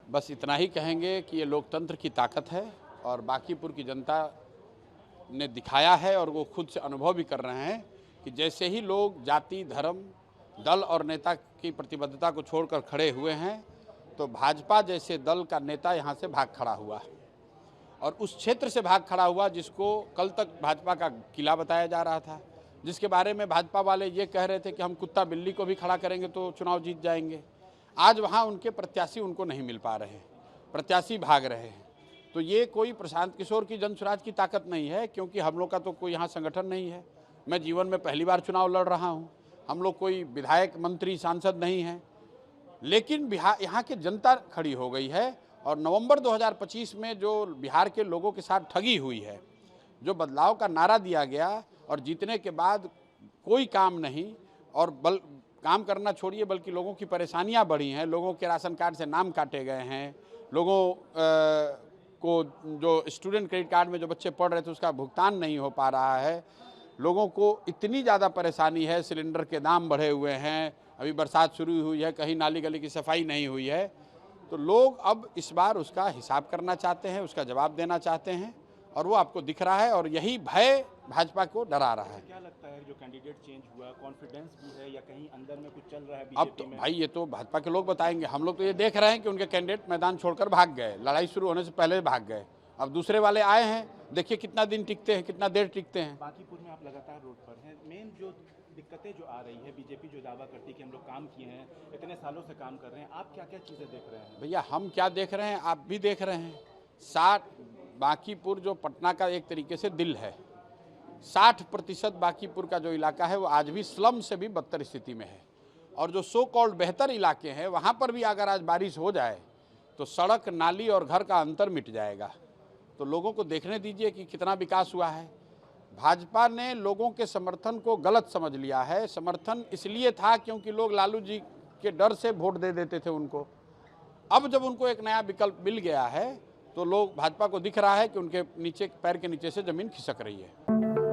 बस इतना ही कहेंगे कि ये लोकतंत्र की ताकत है और बांकीपुर की जनता ने दिखाया है और वो खुद से अनुभव भी कर रहे हैं कि जैसे ही लोग जाति, धर्म, दल और नेता की प्रतिबद्धता को छोड़कर खड़े हुए हैं तो भाजपा जैसे दल का नेता यहाँ से भाग खड़ा हुआ और उस क्षेत्र से भाग खड़ा हुआ जिसको कल तक भाजपा का किला बताया जा रहा था, जिसके बारे में भाजपा वाले ये कह रहे थे कि हम कुत्ता बिल्ली को भी खड़ा करेंगे तो चुनाव जीत जाएंगे। आज वहाँ उनके प्रत्याशी उनको नहीं मिल पा रहे हैं, प्रत्याशी भाग रहे हैं। तो ये कोई प्रशांत किशोर की जनसुराज की ताकत नहीं है, क्योंकि हम लोग का तो कोई यहाँ संगठन नहीं है। मैं जीवन में पहली बार चुनाव लड़ रहा हूँ, हम लोग कोई विधायक, मंत्री, सांसद नहीं हैं, लेकिन बिहार यहाँ की जनता खड़ी हो गई है और नवंबर 2025 में जो बिहार के लोगों के साथ ठगी हुई है, जो बदलाव का नारा दिया गया और जीतने के बाद कोई काम नहीं और काम करना छोड़िए बल्कि लोगों की परेशानियां बढ़ी हैं, लोगों के राशन कार्ड से नाम काटे गए हैं, लोगों को जो स्टूडेंट क्रेडिट कार्ड में जो बच्चे पढ़ रहे थे उसका भुगतान नहीं हो पा रहा है, लोगों को इतनी ज़्यादा परेशानी है, सिलेंडर के दाम बढ़े हुए हैं, अभी बरसात शुरू हुई है, कहीं नाली गली की सफाई नहीं हुई है, तो लोग अब इस बार उसका हिसाब करना चाहते हैं, उसका जवाब देना चाहते हैं और वो आपको दिख रहा है और यही भय भाजपा को डरा रहा है। क्या लगता है जो कैंडिडेट चेंज हुआ, कॉन्फिडेंस भी है या कहीं अंदर में कुछ चल रहा है अब तो भाई ये तो भाजपा के लोग बताएंगे, हम लोग तो ये देख रहे हैं कि उनके कैंडिडेट मैदान छोड़कर भाग गए, लड़ाई शुरू होने से पहले भाग गए, अब दूसरे वाले आए हैं, देखिए कितना दिन टिकते हैं, कितना देर टिकते हैं। बांकीपुर में आप लगातार रोड पर हैं, मेन जो दिक्कतें जो आ रही है, बीजेपी जो दावा करती है कि हम लोग काम किए हैं, इतने सालों से काम कर रहे हैं, आप क्या क्या चीज़ें देख रहे हैं? भैया हम क्या देख रहे हैं, आप भी देख रहे हैं। 60 बांकीपुर जो पटना का एक तरीके से दिल है, 60% बांकीपुर का जो इलाका है वो आज भी स्लम से भी बदतर स्थिति में है और जो सो कॉल्ड बेहतर इलाके हैं वहाँ पर भी अगर आज बारिश हो जाए तो सड़क, नाली और घर का अंतर मिट जाएगा। तो लोगों को देखने दीजिए कि कितना विकास हुआ है। भाजपा ने लोगों के समर्थन को गलत समझ लिया है। समर्थन इसलिए था क्योंकि लोग लालू जी के डर से वोट दे देते थे उनको। अब जब उनको एक नया विकल्प मिल गया है तो लोग, भाजपा को दिख रहा है कि उनके नीचे, पैर के नीचे से जमीन खिसक रही है।